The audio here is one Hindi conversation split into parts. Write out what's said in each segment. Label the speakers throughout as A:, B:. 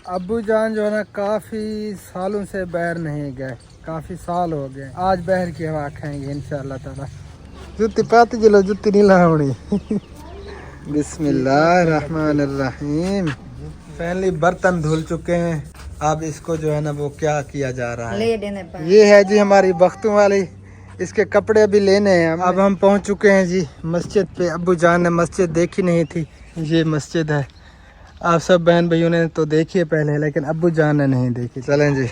A: अब्बू जान जो है ना काफ़ी सालों से बाहर नहीं गए, काफ़ी साल हो गए। आज बाहर की हवा खाएंगे इंशाल्लाह ताला। जुत्ती पाती जिलो जुत्ती नहीं लावनी। बिस्मिल्लाहिर्रहमानिर्रहीम। फाइनली बर्तन धुल चुके हैं। अब इसको जो है ना वो क्या किया जा रहा है, ये है जी हमारी बख्तों वाली। इसके कपड़े अभी लेने हैं। अब हम पहुंच चुके हैं जी मस्जिद पे। अब्बू जान ने मस्जिद देखी नहीं थी, ये मस्जिद है। आप सब बहन भाइयों ने तो देखी है पहले, लेकिन अब्बू जान ने नहीं देखी। चलें जी,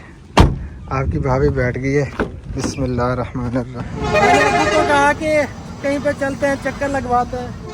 A: आपकी भाभी बैठ गई है। बिस्मिल्लाहिर्रहमानिर्रहीम। मैंने अब्बू को कहा कि कहीं पे चलते हैं, चक्कर लगवाते हैं।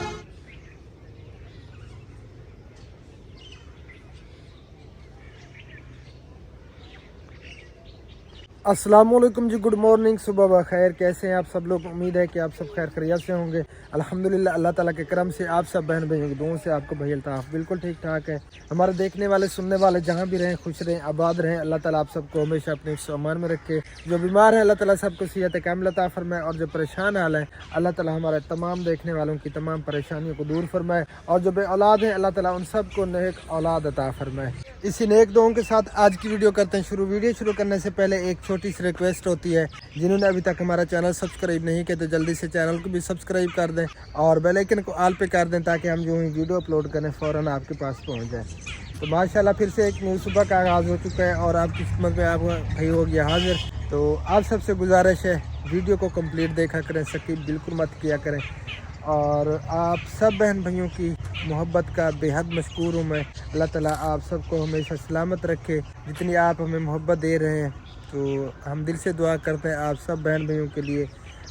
A: अस्सलाम वालेकुम जी, गुड मॉर्निंग, सुबह बखैर। कैसे हैं आप सब लोग? उम्मीद है कि आप सब खैर खैरियत से होंगे। अल्हम्दुलिल्लाह, अल्लाह ताला के करम से आप सब बहन भाइयों की दुआओं से आपको भाई अल्ताफ़ बिल्कुल ठीक ठाक है। हमारे देखने वाले सुनने वाले जहाँ भी रहें खुश रहें, आबाद रहें। अल्लाह ताला आप सबको हमेशा अपने सामान में रखे। जो बीमार है अल्लाह ताला सबको सेहत कामिल अता फरमाए, और जो परेशान हाल है अल्लाह ताला हमारे तमाम देखने वालों की तमाम परेशानियों को दूर फरमाए, और जो बे औलाद हैं अल्लाह ताला उन सबको नेक औलाद अता फरमाए। इसी नेक दुआओं के साथ आज की वीडियो करते हैं शुरू। वीडियो शुरू करने से पहले एक छोटी सी रिक्वेस्ट होती है, जिन्होंने अभी तक हमारा चैनल सब्सक्राइब नहीं किया तो जल्दी से चैनल को भी सब्सक्राइब कर दें और बेल आइकन को ऑल पे कर दें, ताकि हम जो ही वीडियो अपलोड करें फ़ौरन आपके पास पहुंच जाए। तो माशाल्लाह फिर से एक न्यू सुबह का आगाज़ हो चुका है और आपकी खिदमत में आप भाई हो गया हाजिर। तो आप सबसे गुजारिश है वीडियो को कंप्लीट देखा करें, स्किप बिल्कुल मत किया करें। और आप सब बहन भाइयों की मोहब्बत का बेहद मशकूर हूँ मैं। अल्लाह ताला आप सबको हमेशा सलामत रखे। जितनी आप हमें मोहब्बत दे रहे हैं तो हम दिल से दुआ करते हैं आप सब बहन भाइयों के लिए।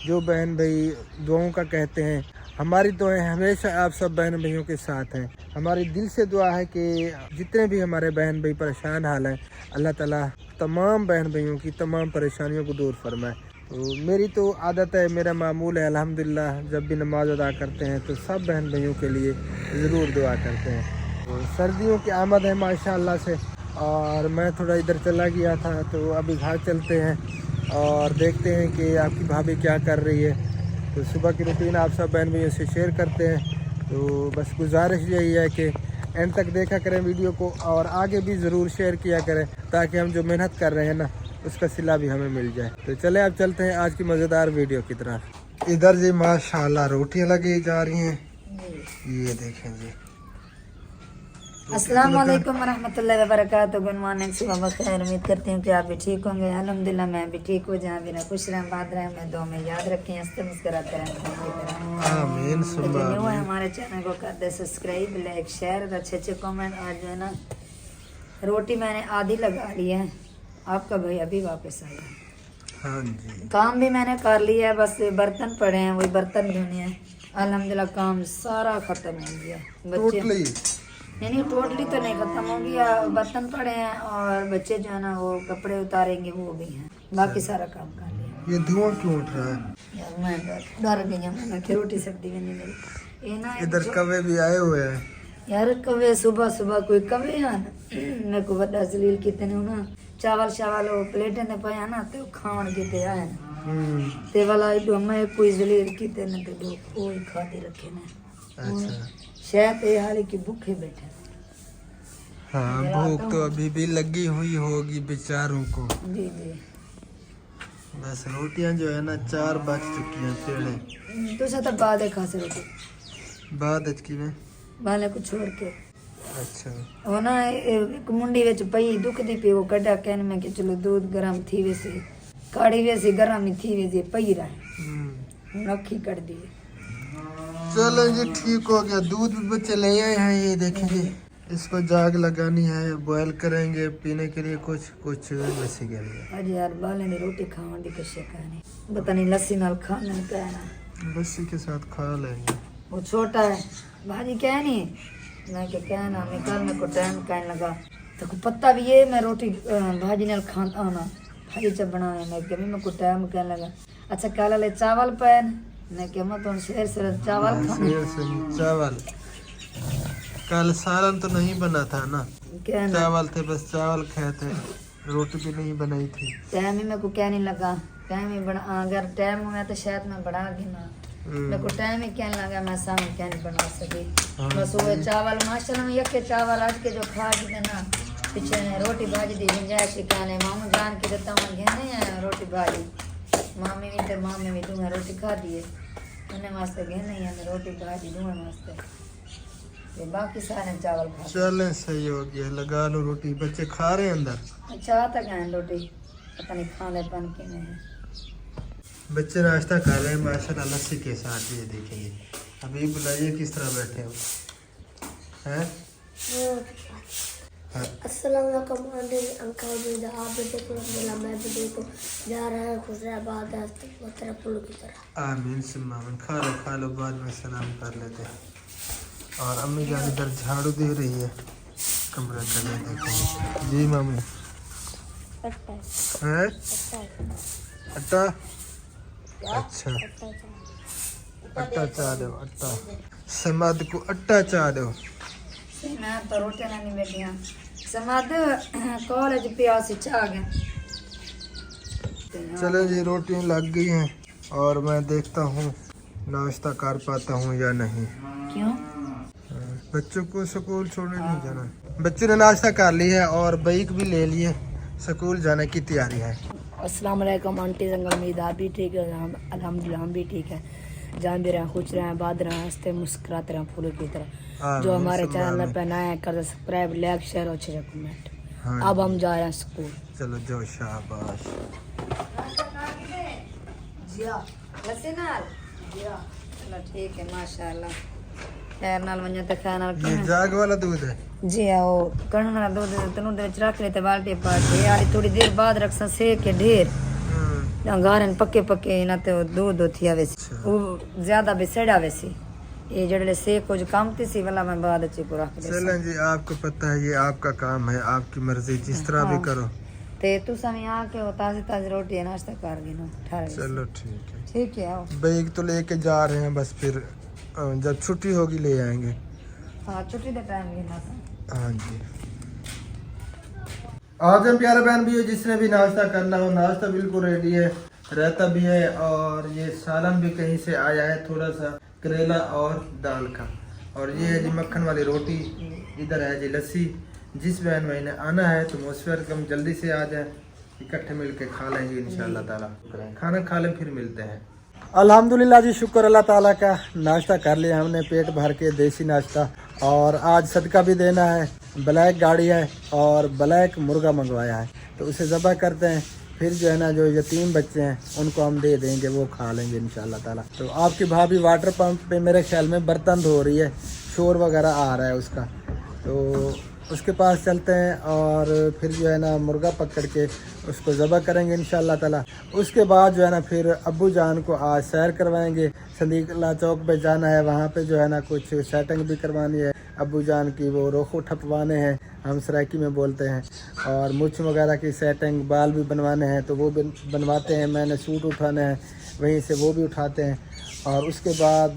A: जो बहन भाई दुआओं का कहते हैं, हमारी दुआएं हमेशा आप सब बहन भाइयों के साथ हैं। हमारी दिल से दुआ है कि जितने भी हमारे बहन भाई परेशान हाल हैं, अल्लाह ताला तमाम बहन भाइयों की तमाम परेशानियों को दूर फरमाए। तो मेरी तो आदत है, मेरा मामूल है अल्हम्दुलिल्लाह, जब भी नमाज अदा करते हैं तो सब बहन भाइयों के लिए ज़रूर दुआ करते हैं। तो सर्दियों की आमद है माशाअल्लाह से, और मैं थोड़ा इधर चला गया था, तो अभी घर चलते हैं और देखते हैं कि आपकी भाभी क्या कर रही है। तो सुबह की रूटीन आप सब बहन भाइयों से शेयर करते हैं। तो बस गुजारिश यही है कि एंड तक देखा करें वीडियो को, और आगे भी ज़रूर शेयर किया करें, ताकि हम जो मेहनत कर रहे हैं ना उसका सिला भी हमें मिल जाए। तो चले अब चलते हैं आज की मज़ेदार वीडियो की तरफ। इधर जी माशाल्लाह रोटियां लगी जा रही हैं, ये देखें जी।
B: अस्सलाम वालेकुम रहमतुल्लाहि व बरकातहू। गुड मॉर्निंग, सुबह बखैर। उम्मीद करती हूँ कि आप भी ठीक होंगे। अल्हम्दुलिल्लाह मैं भी ठीक हूँ। जहाँ भी रहें खुश रहें, बात रहें, मैं दो में याद रखें, हंसते मुस्कुराते रहें।
A: आमीन सुम्मा
B: न्यू है
A: आमीन।
B: हमारे चैनल को कर दे सब्सक्राइब, लाइक, शेयर, अच्छे अच्छे कमेंट। आज जो है ना रोटी मैंने आधी लगा ली है, आपका भाई अभी वापस आया।
A: हाँ जी,
B: काम भी मैंने कर लिया है, बस बर्तन पड़े हैं, वही बर्तन धोने हैं। अल्हम्दुलिल्लाह काम सारा खत्म हो गया। बच्चे नहीं टोटली तो नहीं खत्म हो गया, बर्तन पड़े हैं और बच्चे जो है ना वो कपड़े उतारेंगे वो भी हैं, बाकी सारा काम कर लिया।
A: ये धुआं क्यों उठ रहा है?
B: यार मैं डर गई हूँ, मैं कि रोटी सब्जी भी नहीं मिली। ये ना
A: इधर कौवे भी आए हुए हैं
B: यार, कवे सुबह सुबह कोई कवे है ना मेरे को बड़ा जलील कितने ना चावल शावल वो प्लेटें ने पाया ना तो खान किते आए ना ते वाला इडो मैं कोई जलील किते ने तो कोई खाते रखे ने।
A: अच्छा,
B: शायद ये हाल की भूखे बैठे।
A: हाँ भूख तो अभी भी लगी हुई होगी बेचारों को।
B: जी जी,
A: बस रोटियां जो है ना 4 बज चुकी हैं पेड़े।
B: तुझे तो बाद है खासे रोटी
A: बाद अचकी में
B: बाले को छोड़ के।
A: अच्छा,
B: वो ना एक मुंडी विच पई दुखदी पई, वो कड़ा कहने में कि चलो दूध गरम थी वैसे काढ़ी वैसे गरम ही थी वैसे पई रहे रखी कर दी।
A: चलो जी ठीक हो गया। दूध भी बच्चे ले आए हैं, ये देखेंगे। इसको जाग लगानी है, बॉयल करेंगे पीने के लिए, कुछ लस्सी के लिए।
B: अज यार बाले ने रोटी खावन दी कशे कहनी, पता नहीं लस्सी नाल खाने कहना,
A: लस्सी के साथ खा लेंगे।
B: वो छोटा है भाजी कहनी, मैं क्या कहना मैं कल मेरे को टाइम कहने लगा तो पत्ता भी ये मैं रोटी भाजी नाल खाना आना भाजी जब बनाया मैं क्या मेरे को टाइम कहने लगा। अच्छा कल ले चावल पैन मैं क्या मैं तो शेर से चावल खाने
A: चावल कल सालन तो नहीं बना था ना, चावल थे, बस चावल खाए थे, रोटी भी नहीं बनाई थी।
B: टाइम ही मेरे को कहने लगा, टाइम ही बना, अगर टाइम हुआ तो शायद मैं बढ़ा दी ना, मेरे को टाइम ही कहने लगा मैं सामने क्या नहीं बना सकी। बस वो चावल माशाल्लाह में यके चावल आज के जो खा के ना पीछे रोटी भाजी दी गुंजाइश खाने मामू जान के देता हूँ घेने रोटी भाजी मामी भी तो मामी भी दूंगा रोटी खा दिए उन्हें मस्त घेने ही रोटी भाजी दूंगा मस्त ये बाकी सारे चावल खा
A: चलें सही हो गया, लगा लो रोटी, बच्चे खा रहे हैं अंदर।
B: अच्छा आता क्या रोटी पता नहीं खाने पन के नहीं है।
A: बच्चे नाश्ता कर रहे हैं माशाल्लाह लस्सी के साथ, ये देखेंगे। अभी बुलाइए किस तरह बैठे हो हैं?
C: अस्सलाम वालेकुम अंकल बेटा, आप बेटे को मैं बेटे को जा रहा है खुशराबाद तेरा पुल की तरह।
A: आमीन सुम्मा आमीन। खा लो बाद में सलाम कर लेते हैं। और अम्मी जान इधर झाड़ू दे रही है कमरा करने, देखेंगे जी मामी। हैं अट्टा, अच्छा अट्टा चाह दो, अट्टा समाद को अट्टा चाह दो।
B: मैं तो रोटी नहीं बैठिया समाद कॉलेज पे आ शिक्षा आ गए।
A: चलो जी रोटियां लग गई हैं और मैं देखता हूँ नाश्ता कर पाता हूँ या नहीं।
B: क्यों?
A: बच्चों को स्कूल छोड़ने नहीं जाना। बच्चों ने नाश्ता कर लिया है और बाइक भी ले लिए, स्कूल जाने की तैयारी है।
C: अस्सलाम वालेकुम आंटी जंगल उम्मीद आप भी ठीक है, अल्हम्दुलिल्लाह हम भी ठीक है। जान भी रहे खुश रहे बाद रहे हंसते मुस्कुराते रहे फूलों की तरह। जो हमारे चैनल पर नया है कर सब्सक्राइब लाइक शेयर और अच्छे कमेंट।
A: हाँ
C: अब हम जा रहे हैं स्कूल।
A: चलो जो शाबाश।
B: चलो ठीक है माशाल्लाह। खैर नाल वन्या ते खैर नाल
A: ये जाग वाला दूध है
B: जी आओ कण ना दूध तनु दे विच रख ले ते बाल्टी पाटे यार थोड़ी देर बाद रखसा सेक के ढेर गारन पक्के पक्के ना ते दूध थी आवे वो ज्यादा बिसड़ा वैसी ये जड़े सेक कुछ काम थी सी वाला मैं बाद अच्छी को रख दे।
A: चलें जी, आपको पता है ये आपका काम है, आपकी मर्जी, जिस तरह भी करो।
B: ते तू समय आके वो ताजी ताजी रोटी नाश्ता कर गिनो ठहर।
A: चलो ठीक है,
B: ठीक है आओ।
A: बैग तो लेके जा रहे हैं, बस फिर जब छुट्टी होगी ले आएंगे।
B: हाँ छुट्टी का टाइम गिना था।
A: हाँ जी आज हम प्यारे बहन भी हो, जिसने भी नाश्ता करना हो नाश्ता बिल्कुल रेडी है, रहता भी है और ये सालन भी कहीं से आया है, थोड़ा सा करेला और दाल का। और ये है जी मक्खन वाली रोटी, इधर है जी लस्सी। जिस बहन भाई ने आना है तो मोस्ट वेलकम, जल्दी से आ जाए, इकट्ठे मिलके खा लेंगे इंशाल्लाह ताला। खाना खा लें फिर मिलते हैं। अल्हम्दुलिल्लाह जी, शुक्र अल्लाह ताला का, नाश्ता कर लिया हमने पेट भर के देसी नाश्ता। और आज सदका भी देना है, ब्लैक गाड़ी है और ब्लैक मुर्गा मंगवाया है तो उसे ज़बह करते हैं, फिर जो है ना जो यतीम बच्चे हैं उनको हम दे देंगे, वो खा लेंगे इंशाल्लाह ताला। तो आपकी भाभी वाटर पंप पे मेरे ख्याल में बर्तन धो रही है, शोर वगैरह आ रहा है उसका, तो उसके पास चलते हैं और फिर जो है ना मुर्गा पकड़ के उसको ज़बह करेंगे इंशाल्लाह ताला। उसके बाद जो है ना फिर अब्बू जान को आज सैर करवाएंगे, संदीकला चौक पे जाना है, वहाँ पे जो है ना कुछ सेटिंग भी करवानी है अब्बू जान की, वो रोखो ठपवाने हैं, हम सराइकी में बोलते हैं, और मुछ वगैरह की सेटिंग, बाल भी बनवाने हैं तो वो भी बनवाते हैं, मैंने सूट उठाने हैं वहीं से वो भी उठाते हैं। और उसके बाद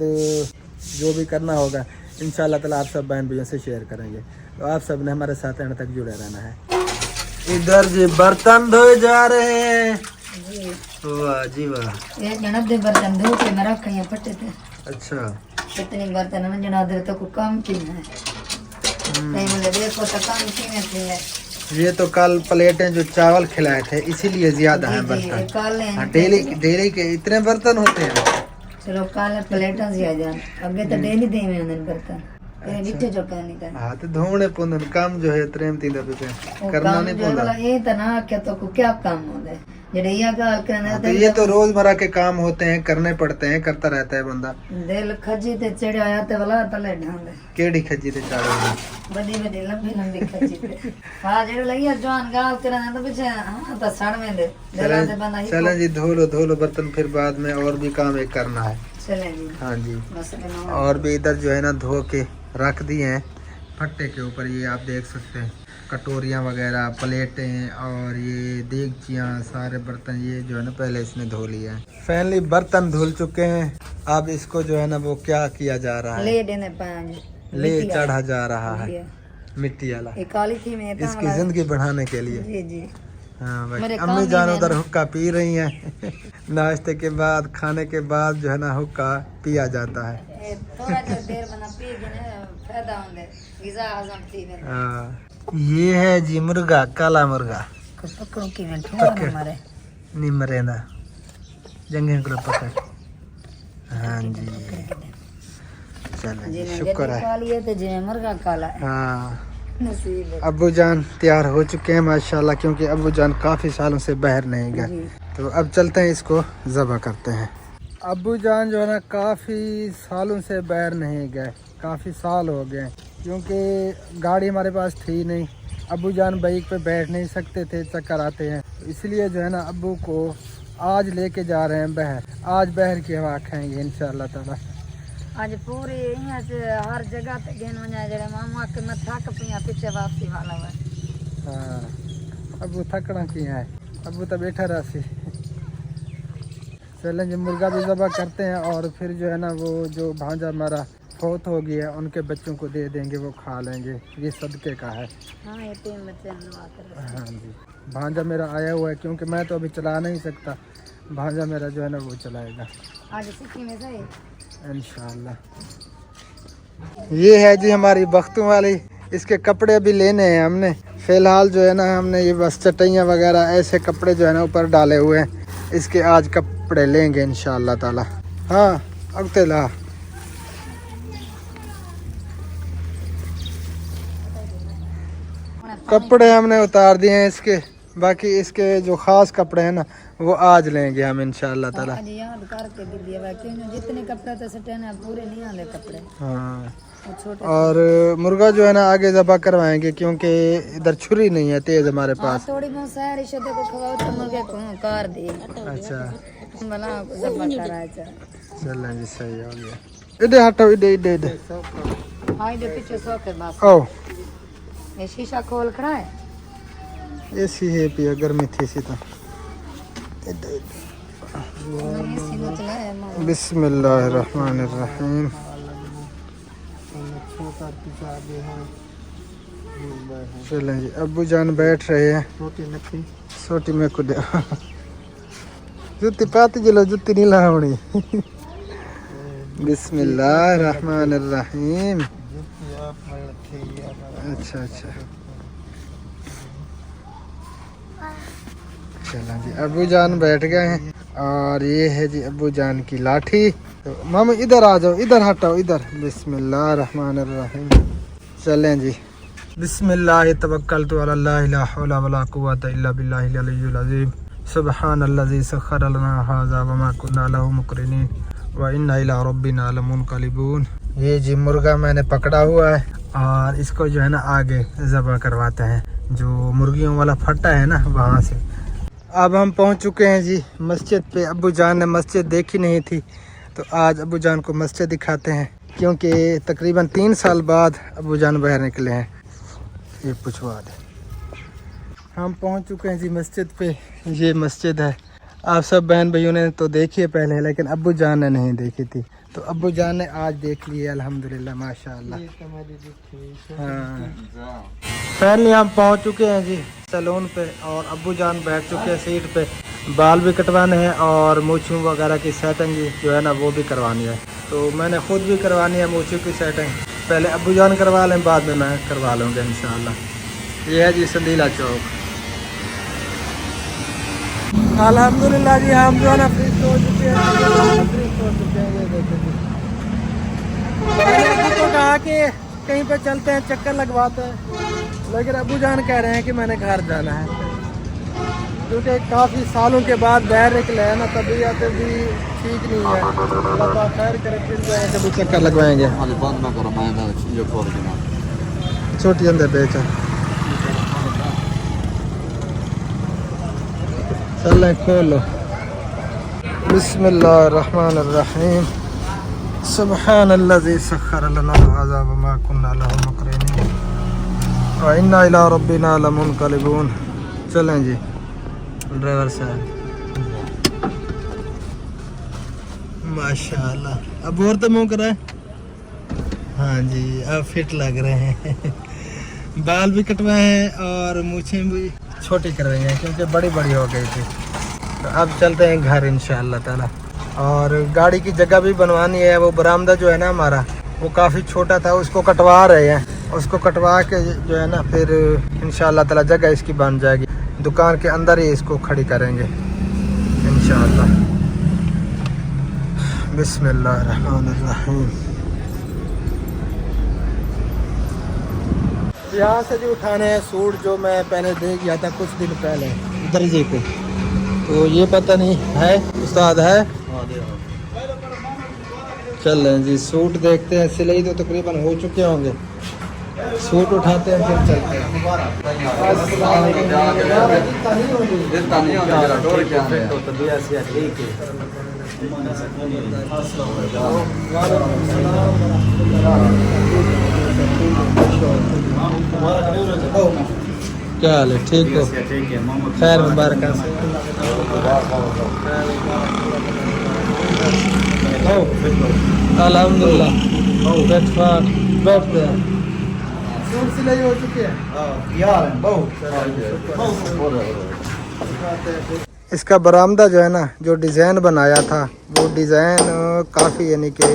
A: जो भी करना होगा इंशाल्लाह ताला आप सब बहन भैया से शेयर करेंगे, तो आप सब ने हमारे साथ एंड तक जुड़े रहना है। इधर जी बर्तन धोए जा रहे हैं। वाह जी वाह,
B: ये जनाब दे बर्तन धो के मैं रख ये फटे थे।
A: अच्छा
B: कितने बर्तन है जनाब दे तो को काम की है नहीं मुझे देखो तो काम की में थे।
A: ये तो कल प्लेटें जो चावल खिलाए थे इसीलिए ज्यादा है बर्तन।
B: कल
A: डेली डेली के इतने बर्तन होते हैं।
B: चलो कल प्लेटा से आ जान अगे तो डेली दे में अंदर बर्तन तेरे बिट्टे जो कहनी था
A: हाँ तो धोने पुंदन काम जो है प्रेम तीन पे करना नहीं पुंदा।
B: ये तो ना क्या तो को क्या काम होता है जेडे या गाल करना
A: तो ये तो रोजमर्रा के काम होते हैं, करने पड़ते हैं, करता रहता है बंदा।
B: दिल खजी ते चढ़ आया ते वाला तले ढांदे
A: केड़ी खजी ते चाड़ो
B: बड़ी बड़ी लंबी लंबी खजी ते हां जेडे लगिया जवान गाल करना तो पीछे हां तो सड़ में दे दिला से बंदा ही।
A: चलें जी धो लो बर्तन, फिर बाद में और भी काम एक करना है।
B: चलें जी
A: हाँ जी,
B: बस बनाओ।
A: और भी इधर जो है ना धो के रख दिए हैं फट्टे के ऊपर, ये आप देख सकते हैं, कटोरियाँ वगैरह, प्लेटें और ये देगचियाँ, सारे बर्तन ये जो है ना पहले इसने धो लिया है। फाइनली बर्तन धुल चुके हैं, अब इसको जो है ना वो क्या किया जा रहा है,
B: ले देने पांच
A: ले चढ़ा जा रहा है मिट्टी वाला,
B: ये काली थी में
A: इसकी जिंदगी बढ़ाने के लिए।
B: जी जी
A: हाँ भाई,
B: मेरे
A: अम्मी
B: काम
A: जान
B: ही
A: उधर हुक्का पी रही हैं नाश्ते के बाद, खाने के बाद जो है ना हुक्का पिया जाता है।
B: थोड़ा जो देर बना पी गने फायदा होंदे गिजा हजम थी में।
A: हाँ ये है जी मुर्गा, काला मुर्गा
B: पकड़ो कि मैं ठूंगा ना मारे
A: नहीं मरेंदा जंगे को पकड़। हाँ जी चलो जी शुक्र है।
B: काली है तो जी मुर्गा काला है।
A: हाँ
B: नसीब है।
A: अब्बू जान तैयार हो चुके हैं माशाल्लाह, क्योंकि अब्बू जान काफ़ी सालों से बाहर नहीं गए।
B: जी।
A: तो अब चलते हैं, इसको ज़बह करते हैं। अब्बू जान जो है ना काफ़ी सालों से बाहर नहीं गए, काफ़ी साल हो गए, क्योंकि गाड़ी हमारे पास थी नहीं। अब्बू जान बाइक पे बैठ नहीं सकते थे, चक्कर आते हैं, तो इसलिए जो है ना अब्बू को आज लेके जा रहे हैं बाहर। आज बाहर की हवा खाएंगे इंशाअल्लाह ताला।
B: आज पूरी यहाँ से हर जगह पे गेन वञा जड़े मामा के मैं थक पिया पीछे वापसी वाला हुआ।
A: हाँ अब्बू थकना किया है, अब्बू तो बैठा रहा। चलें जी मुर्गा भी ज़बह करते हैं और फिर जो है ना वो जो भांजा हमारा फौत हो गया है उनके बच्चों को दे देंगे, वो खा लेंगे, ये सदके का है।
B: हाँ ये 3 बच्चे हम दुआ कर रहे हैं।
A: हाँ जी भांजा मेरा आया हुआ है, क्योंकि मैं तो अभी चला नहीं सकता, भांजा मेरा जो है ना वो चलाएगा
B: आज सीखी में सही।
A: इंशाल्लाह। ये है जी हमारी बख्तों वाली, इसके कपड़े अभी लेने हैं हमने। फ़िलहाल जो है ना हमने ये बस चटाइयाँ वगैरह ऐसे कपड़े जो है ना ऊपर डाले हुए हैं, इसके आज कपड़े लेंगे इंशाल्लाह ताला। हाँ अगते ला कपड़े हमने उतार दिए हैं इसके, बाकी इसके जो ख़ास कपड़े हैं ना वो आज लेंगे हम इंशाल्लाह ताला।
B: आज याद करके दे दिया भाई, क्यों जितने कपड़े तो सटे ना पूरे नहीं आले कपड़े।
A: हाँ
B: वो छोटे
A: और मुर्गा जो है ना आगे ज़बह करवाएंगे, क्योंकि इधर छुरी नहीं है तेज़ हमारे पास।
B: थोड़ी बहुत सैर इशते को खवाओ तो मुर्गे को कर दे।
A: अच्छा
B: बना ज़बह करा जा।
A: चलें जी सही हो गया। इधर हटो, इधर इधर इधर।
B: हाँ इधर पीछे सो के बस।
A: ओ
B: ये शीशा खोल खड़ा है।
A: ऐसी है पिया गर्मी थी सी तो। बिस्मिल्लाहिर्रहमानिर्रहीम। चलें जी अब्बू जान बैठ रहे हैं। छोटी में को जुत्ती पाती जलो, जुत्ती नहीं लावणी। बिस्मिल्लाहिर्रहमानिर्रहीम। अच्छा अच्छा चला जी अब्बू जान बैठ गए हैं और ये है जी अब्बू जान की लाठी। तो मामा इधर आ जाओ, इधर हटाओ इधर। बिस्मिल्लाहिर्रहमानिर्रहीम। चलें जी बिस्मिल्लाह तवक्कलतु अल्लाह ला हौला वला कुव्वता इल्ला बिल्लाहिल अलिय्यिल अज़ीम। सुब्हानल्लज़ी सख्खर लना हाज़ा वमा कुन्ना लहू मुक़रिनीन व इन्ना इला रब्बिना लमुनक़लिबून। ये जी मुर्गा मैंने पकड़ा हुआ है और इसको जो है ना आगे ज़बह करवाते हैं, जो मुर्गियों वाला फट्टा है ना वहाँ से। अब हम पहुँच चुके हैं जी मस्जिद पे। अब्बू जान ने मस्जिद देखी नहीं थी, तो आज अब्बू जान को मस्जिद दिखाते हैं, क्योंकि तकरीबन 3 साल बाद अब्बू जान बाहर निकले हैं। ये पूछवा दे। हम पहुंच चुके हैं जी मस्जिद पे। ये मस्जिद है, आप सब बहन भाइयों ने तो देखी है पहले, लेकिन अब्बू जान ने नहीं देखी थी, तो अब्बू जान ने आज देख ली है अल्हम्दुलिल्लाह माशाअल्लाह। हाँ फाइनली हम पहुंच चुके हैं जी सैलून पे और अब्बू जान बैठ चुके हैं सीट पे। बाल भी कटवाने हैं और मूछों वगैरह की सेटिंग जो है ना वो भी करवानी है, तो मैंने खुद भी करवानी है मूछों की सेटिंग। पहले अब्बू जान करवा लें, बाद में मैं करवा लूँगा इंशाल्लाह। ये है जी संदीला चौक। अल्हम्दुलिल्लाह जी हम जो है ना फ्री हो चुके हैं, ये देखिए जी। मैंने अब्बू को कहा कि कहीं पे चलते हैं, चक्कर लगवाते हैं, लेकिन अब्बू जान कह रहे हैं कि मैंने घर जाना है, क्योंकि काफ़ी सालों के बाद बाहर निकले हैं ना, तबीयत भी ठीक नहीं है। अल्लाह खैर करे, फिर जो है कभी चक्कर लगवाएंगे। छोटी अंदर बेचा चल खोलो। बिस्मिल्लाहिर्रहमानिर्रहीम। सुब्हानल्लज़ी सख्खर लना हाज़ा वमा कुन्ना लहू मुक़रिनीन व इन्ना इला रब्बिना लमुनक़लिबून। चलें जी ड्राइवर साहब माशाल्लाह। अब और तो मुँह कराए। हाँ जी अब फिट लग रहे हैं। बाल भी कटवाए हैं और मूछें भी छोटी कर रही हैं, क्योंकि बड़ी बड़ी हो गई थी। तो अब चलते हैं घर इंशाअल्लाह ताला। और गाड़ी की जगह भी बनवानी है। वो बरामदा जो है ना हमारा, वो काफ़ी छोटा था, उसको कटवा रहे हैं। उसको कटवा के जो है ना फिर इंशाअल्लाह ताला जगह इसकी बन जाएगी। दुकान के अंदर ही इसको खड़ी करेंगे इंशाअल्लाह। बिस्मिल्लाहिर्रहमानिर्रहीम। यहाँ से जो उठाने हैं सूट जो मैं पहले दे गया था कुछ दिन पहले दर्जी को, तो ये पता नहीं है उस्ताद है। चल रहे हैं जी, सूट देखते हैं। सिलाई तो तकरीबन हो चुके होंगे, सूट उठाते हैं फिर चलते हैं। क्या हाल है? ठीक हो? खैर मुबारक। अल्हम्दुलिल्लाह बैठते हैं। सूट सिलाई हो चुकी है इसका बरामदा जो है ना, जो डिज़ाइन बनाया था वो डिज़ाइन काफ़ी यानी कि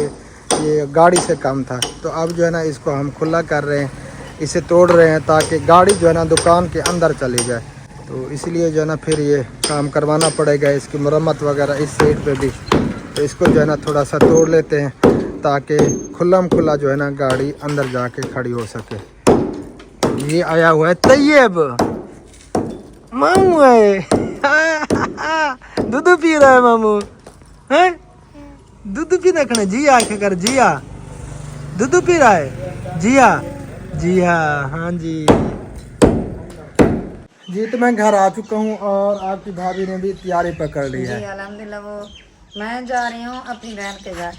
A: ये गाड़ी से कम था। तो अब जो है ना इसको हम खुला कर रहे हैं, इसे तोड़ रहे हैं ताकि गाड़ी जो है ना दुकान के अंदर चली जाए। तो इसलिए जो है ना फिर ये काम करवाना पड़ेगा, इसकी मरम्मत वगैरह इस साइड पे भी। तो इसको जो है ना थोड़ा सा तोड़ लेते हैं ताकि खुला जो है ना गाड़ी अंदर जाके खड़ी हो सके। ये आया हुआ है तैयब मामू है दूध पी रहा है मामू है। दूध पीना खाने जिया क्या कर, जिया दूध पी रहा है जिया। जी हाँ जी जी। तो मैं घर आ चुका हूँ और आपकी भाभी ने भी तैयारी पकड़ ली है।
B: जी अल्हम्दुलिल्लाह। वो मैं जा रही हूँ अपनी बहन के घर।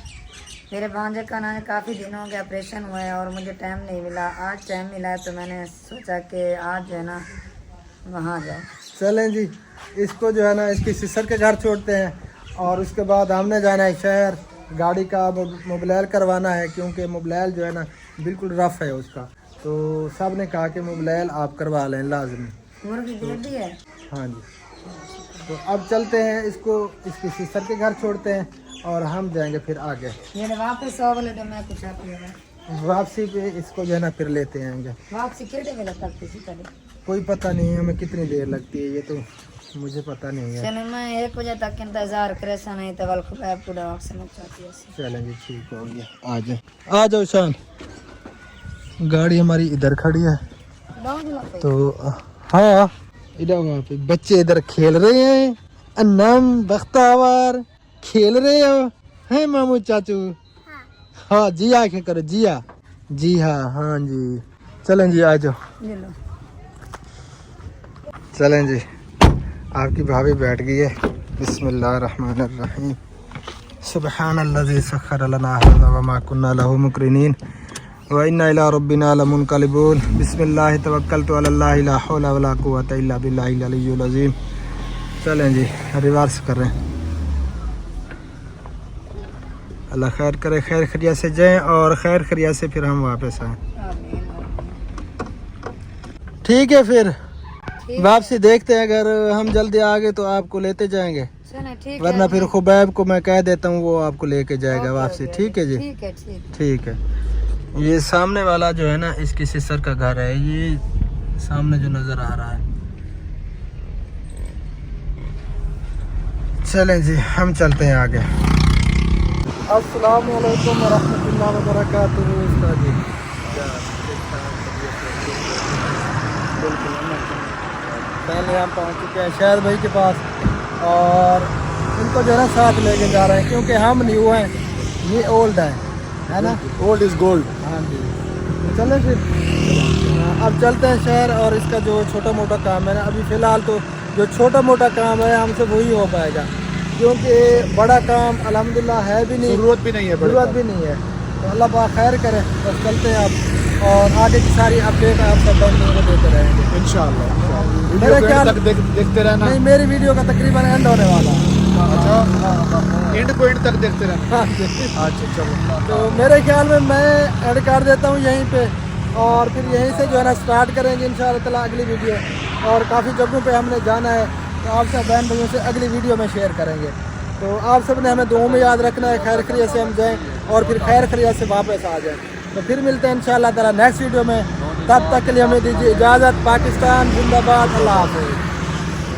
B: मेरे भांजे का ना काफ़ी दिन हो गया ऑपरेशन हुआ है और मुझे टाइम नहीं मिला। आज टाइम मिला है तो मैंने सोचा कि आज जो है ना वहाँ जाओ।
A: चलें जी, इसको जो है ना इसकी सिस्टर के घर छोड़ते हैं और उसके बाद हमने जाना है शहर। गाड़ी का मोबिलाइल करवाना है क्योंकि मोबिलाइल जो है ना बिल्कुल रफ़ है उसका। तो सब ने कहा कि मोबिलाइल आप करवा लें लाजमी।
B: मुर्गी दे दी है।
A: हाँ जी। तो अब चलते हैं, इसको इसकी सिस्टर के घर छोड़ते हैं और हम जाएंगे फिर आगे।
B: ये वापस आओ बोले तो मैं कुछ आप
A: वापसी पे इसको जो है ना फिर लेते आएंगे।
B: वापसी कितने वेले करती थी पहले?
A: कोई पता नहीं है हमें कितनी देर लगती है, ये तो मुझे पता नहीं है।
B: चलो मैं 1 बजे तक इंतजार करे सा नहीं तो खुदा पूरा वक्त से चाहती है।
A: चलेंगे, ठीक हो गया। आ जाओ शान। गाड़ी हमारी इधर खड़ी है तो हाँ इधर वहाँ पे बच्चे इधर खेल रहे हैं। अन्नम बख्तावर खेल रहे हो हैं मामू चाचू? हाँ जी आके करो जिया। जी हाँ जी। चलें जी आ जाओ। चलें जी, आपकी भाभी बैठ गई है। बिस्मिल्लाहिर्रहमानिर्रहीम। सुब्हानल्लज़ी सख्खर लना हाज़ा व मा कुन्ना लहू मुक़रिनीन व इन्ना इला रब्बिना लमुनक़लिबून। बिस्मिल्लाहि तवक्कलतु अलल्लाहि ला हौला वला कुव्वता इल्ला बिल्लाहिल अलिय्युल अज़ीम। चलें जी, रिवर्स कर रहे हैं। अल्लाह खैर करे, खैर खरिया से जाएं और खैर खरिया से फिर हम वापस आएँ। ठीक है, फिर वापसी देखते हैं। अगर हम जल्दी आ गए तो आपको लेते जाएंगे, वरना फिर खुबैब को मैं कह देता हूँ वो आपको लेके जाएगा वापसी। ठीक है जी? ठीक है। ये सामने वाला जो है ना इसकी सिस्टर का घर है, ये सामने जो नज़र आ रहा है। चलें जी, हम चलते हैं आगे। अस्सलाम वालेकुम रहमतुल्लाहि व बरकातुहू। उस्ताद जी पहले हम पहुंच चुके हैं शहर भाई के पास और इनको जो है ना साथ लेके जा रहे हैं क्योंकि हम न्यू हैं, ये ओल्ड है ना। Old is gold. हाँ जी। तो चलें फिर अब चलते हैं शहर। और इसका जो छोटा मोटा काम है ना, अभी फ़िलहाल तो जो छोटा मोटा काम है हमसे वही हो पाएगा क्योंकि बड़ा काम अल्हम्दुलिल्लाह है भी नहीं, ज़रूरत भी नहीं है। तो अल्लाह पाक खैर करे। बस चलते हैं अब और आगे की सारी अपडेट आप सब को देते रहेंगे इंशाअल्लाह। मेरे ख्याल देखते रहना। नहीं, मेरी वीडियो का तकरीबन एंड होने वाला है। अच्छा, एंड को एंड तक देखते रहना। अच्छा चलो। तो मेरे ख्याल में मैं ऐड कर देता हूँ यहीं पे और फिर यहीं से जो है ना स्टार्ट करेंगे इंशाअल्लाह ताला अगली वीडियो। और काफ़ी जगहों पे हमने जाना है तो आप सब बहन भाइयों से अगली वीडियो में शेयर करेंगे। तो आप सब ने हमें दुआ में याद रखना है, खैर खरियत से हम जाएँ और फिर खैर खरियत से वापस आ जाएँ। तो फिर मिलते हैं इंशाअल्लाह ताला नेक्स्ट वीडियो में। तब तक के लिए हमें दीजिए इजाज़त। पाकिस्तान जिंदाबाद। अल्लाह हाफ़िज़।